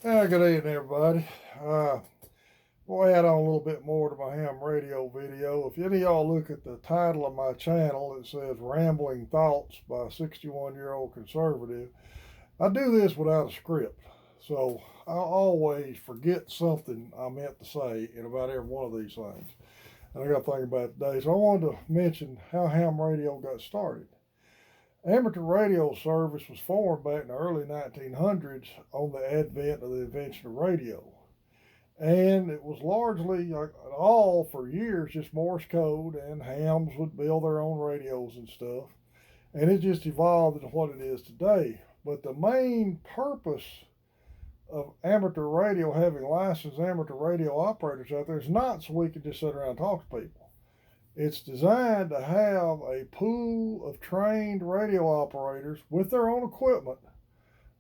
Yeah, good evening, everybody. We'll add on a little bit more to my ham radio video. If any of y'all look at the title of my channel, it says Rambling Thoughts by a 61-year-old conservative. I do this without a script, so I always forget something I meant to say in about every one of these things. And I got to think about it today. So I wanted to mention how ham radio got started. Amateur radio service was formed back in the early 1900s on the advent of the invention of radio. And it was largely, like, all for years, just Morse code, and hams would build their own radios and stuff. And it just evolved into what it is today. But the main purpose of amateur radio, having licensed amateur radio operators out there, is not so we can just sit around and talk to people. It's designed to have a pool of trained radio operators with their own equipment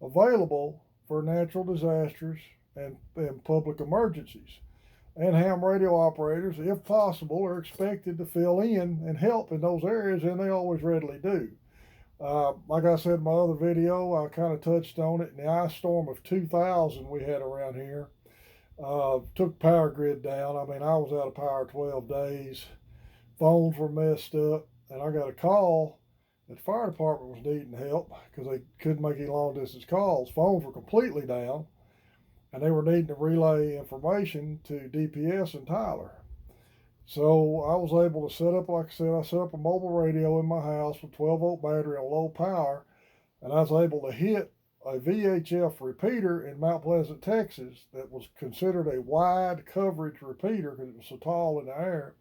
available for natural disasters and public emergencies. And ham radio operators, if possible, are expected to fill in and help in those areas, and they always readily do. Like I said in my other video, I kind of touched on it. In the ice storm of 2000 we had around here, took power grid down. I mean, I was out of power 12 days. Phones were messed up, and I got a call that the fire department was needing help because they couldn't make any long distance calls. Phones were completely down, and they were needing to relay information to DPS in Tyler. So I was able to set up, like I said, I set up a mobile radio in my house with 12-volt battery on low power, and I was able to hit a VHF repeater in Mount Pleasant, Texas, that was considered a wide coverage repeater because it was so tall in the air.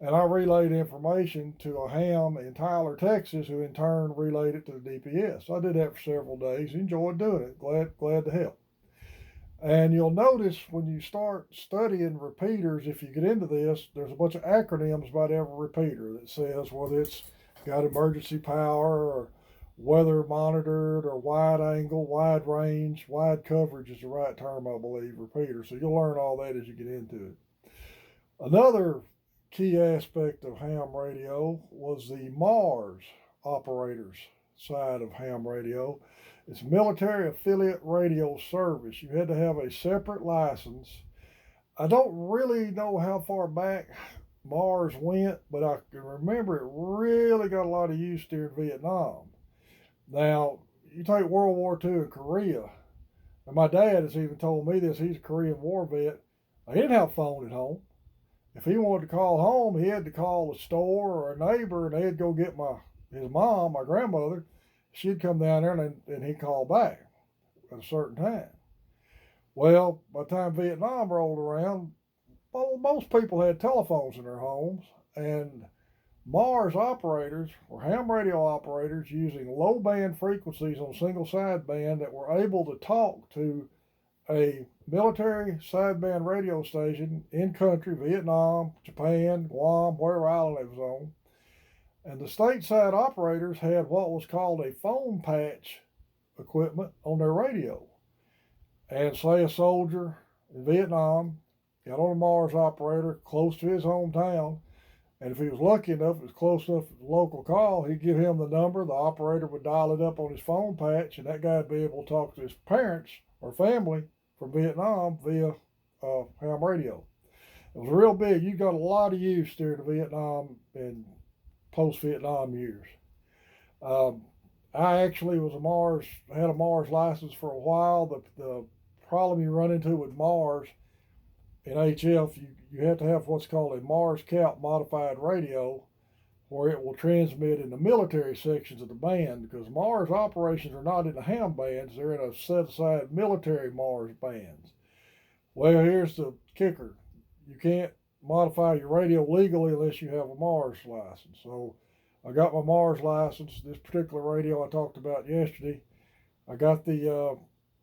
And I relayed information to a ham in Tyler, Texas, who in turn relayed it to the DPS. So I did that for several days. Enjoyed doing it. Glad to help. And you'll notice when you start studying repeaters, if you get into this, there's a bunch of acronyms about every repeater that says whether it's got emergency power or weather monitored or wide angle, wide range, wide coverage is the right term, I believe, repeater. So you'll learn all that as you get into it. Another key aspect of ham radio was the MARS operators side of ham radio. It's military affiliate radio service. You had to have a separate license. I don't really know how far back Mars went, but I can remember it really got a lot of use during Vietnam. Now, you take World War II and Korea, and my dad has even told me this, he's a Korean War vet. They didn't have a phone at home. If he wanted to call home, he had to call a store or a neighbor, and they'd go get his mom, my grandmother. She'd come down there, and he'd call back at a certain time. Well, by the time Vietnam rolled around, well, most people had telephones in their homes, and Mars operators or ham radio operators using low band frequencies on single sideband that were able to talk to a military sideband radio station in country, Vietnam, Japan, Guam, wherever island it was on. And the stateside operators had what was called a phone patch equipment on their radio. And say a soldier in Vietnam got on a Mars operator close to his hometown, and if he was lucky enough, it was close enough to the local call, he'd give him the number, the operator would dial it up on his phone patch, and that guy would be able to talk to his parents or family from Vietnam via ham radio. It was real big. You got a lot of use during the Vietnam and post-Vietnam years. Um, I actually had a Mars license for a while. The problem you run into with Mars in HF, you have to have what's called a Mars Cap modified radio, where it will transmit in the military sections of the band, because Mars operations are not in the ham bands, they're in a set aside military Mars bands. Well, here's the kicker: you can't modify your radio legally unless you have a Mars license. So I got my Mars license, this particular radio I talked about yesterday. I got the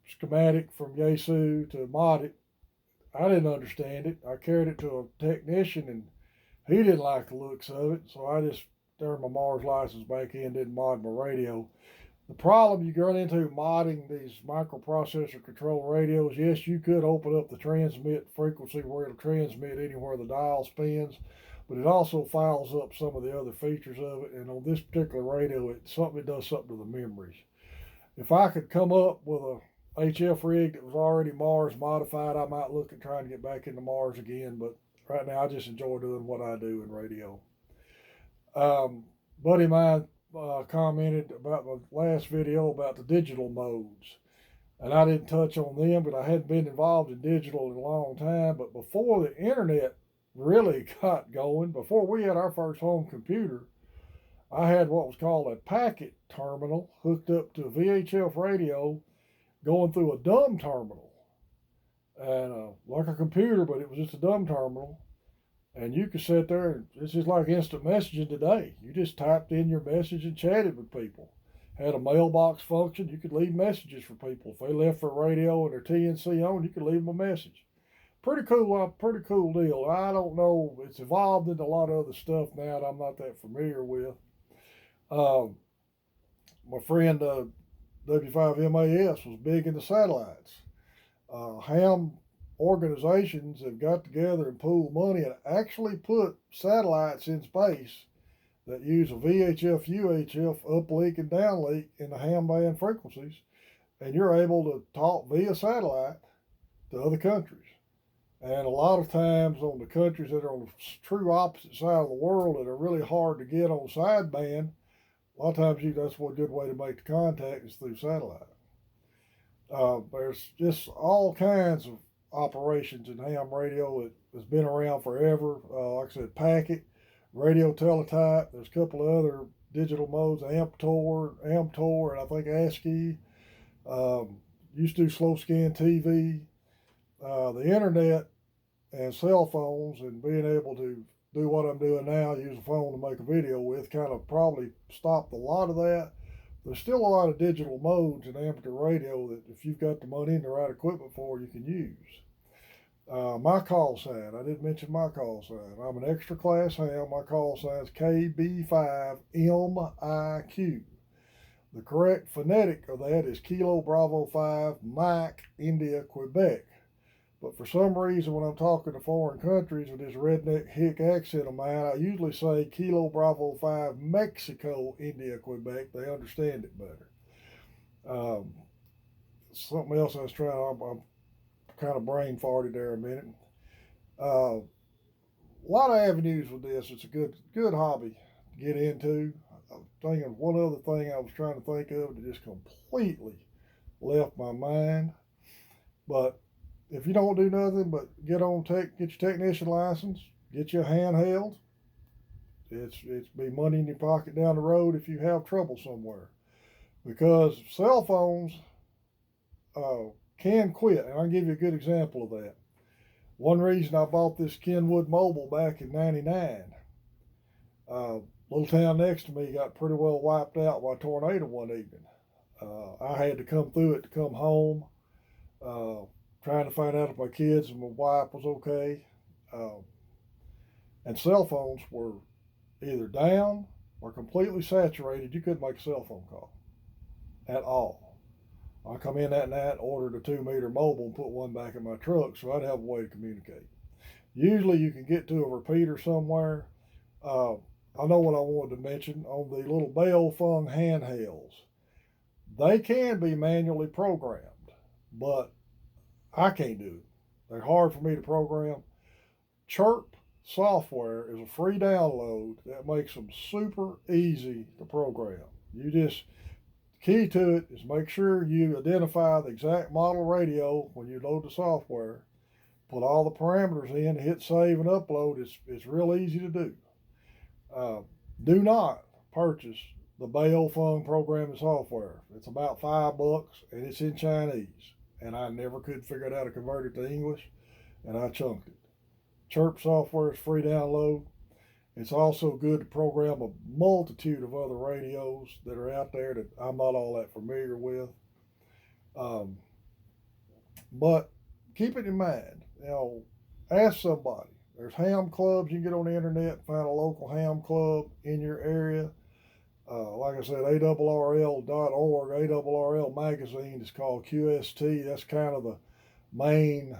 schematic from Yaesu to mod it. I didn't understand it. I carried it to a technician, and he didn't like the looks of it, so I just turned my Mars license back in, didn't mod my radio. The problem you run into modding these microprocessor control radios, yes, you could open up the transmit frequency where it'll transmit anywhere the dial spins, but it also files up some of the other features of it. And on this particular radio, it does something to the memories. If I could come up with HF rig that was already Mars modified. I might look at trying to get back into Mars again, but right now I just enjoy doing what I do in radio. Buddy of mine commented about my last video about the digital modes, and I didn't touch on them, but I hadn't been involved in digital in a long time. But before the internet really got going, before we had our first home computer, I had what was called a packet terminal hooked up to a VHF radio going through a dumb terminal. And like a computer, but it was just a dumb terminal. And you could sit there, and it's just like instant messaging today. You just typed in your message and chatted with people. Had a mailbox function. You could leave messages for people. If they left their radio and their TNC on, you could leave them a message. Pretty cool deal. I don't know. It's evolved into a lot of other stuff now that I'm not that familiar with. My friend W5MAS was big into satellites. Ham organizations have got together and pooled money and actually put satellites in space that use a VHF, UHF uplink and downlink in the ham band frequencies, and you're able to talk via satellite to other countries. And a lot of times on the countries that are on the true opposite side of the world that are really hard to get on sideband, a lot of times that's one good way to make the contact is through satellite. There's just all kinds of operations in ham radio that has been around forever. Like I said, packet, radio teletype. There's a couple of other digital modes, AMTOR, and I think ASCII. Used to do slow scan TV. The internet and cell phones and being able to do what I'm doing now, use a phone to make a video with, kind of probably stopped a lot of that. There's still a lot of digital modes in amateur radio that if you've got the money and the right equipment for, you can use. My call sign, I didn't mention my call sign. I'm an extra class ham. My call sign is KB5MIQ. The correct phonetic of that is Kilo Bravo 5 Mike India Quebec. But for some reason, when I'm talking to foreign countries with this redneck hick accent of mine, I usually say Kilo Bravo 5 Mexico India Quebec. They understand it better. Something else I was trying, I'm kind of brain farted there a minute. A lot of avenues with this. It's a good hobby to get into. I'm thinking one other thing I was trying to think of that just completely left my mind. But if you don't do nothing but get your technician license, get your handheld, it's be money in your pocket down the road if you have trouble somewhere. Because cell phones can quit, and I'll give you a good example of that. One reason I bought this Kenwood Mobile back in '99, little town next to me got pretty well wiped out by a tornado one evening. I had to come through it to come home, trying to find out if my kids and my wife was okay. And cell phones were either down or completely saturated. You couldn't make a cell phone call at all. I come in that night, ordered a 2-meter mobile, and put one back in my truck so I'd have a way to communicate. Usually you can get to a repeater somewhere. I know what I wanted to mention on the little Baofeng handhelds. They can be manually programmed, but I can't do it. They're hard for me to program. Chirp software is a free download that makes them super easy to program. You just, key to it is make sure you identify the exact model radio when you load the software, put all the parameters in, hit save and upload. It's real easy to do. Do not purchase the Baofeng programming software. It's about $5 and it's in Chinese. And I never could figure out how to convert it to English, and I chunked it. Chirp software is free download. It's also good to program a multitude of other radios that are out there that I'm not all that familiar with. But keep it in mind, ask somebody. There's ham clubs. You can get on the internet and find a local ham club in your area. Like I said, ARRL.org, ARRL magazine is called QST. That's kind of the main,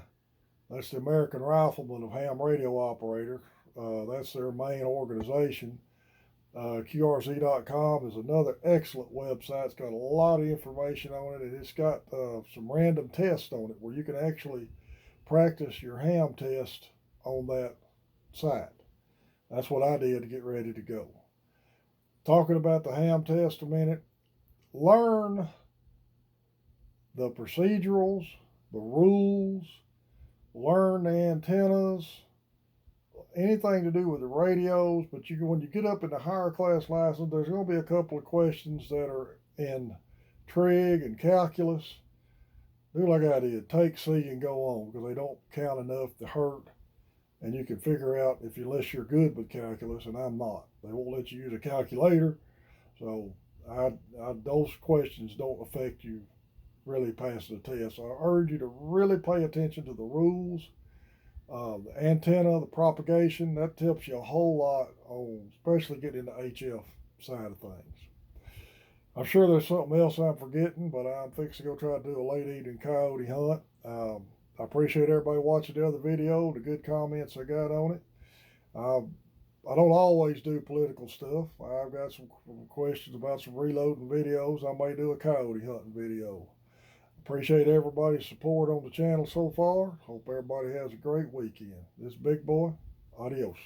that's the American Rifleman of Ham Radio Operator. That's their main organization. QRZ.com is another excellent website. It's got a lot of information on it, and it's got some random tests on it where you can actually practice your ham test on that site. That's what I did to get ready to go. Talking about the ham test a minute, learn the procedurals, the rules, learn the antennas, anything to do with the radios. But when you get up in the higher class license, there's going to be a couple of questions that are in trig and calculus. Do like I did, take C and go on, because they don't count enough to hurt, and you can figure out unless you're good with calculus, and I'm not. They won't let you use a calculator, so those questions don't affect you really passing the test. So I urge you to really pay attention to the rules. The antenna, the propagation, that helps you a whole lot on, especially getting into HF side of things. I'm sure there's something else I'm forgetting, but I'm fixing to go try to do a late evening coyote hunt. I appreciate everybody watching the other video, the good comments I got on it. I don't always do political stuff. I've got some questions about some reloading videos. I may do a coyote hunting video. Appreciate everybody's support on the channel so far. Hope everybody has a great weekend. This is Big Boy. Adios.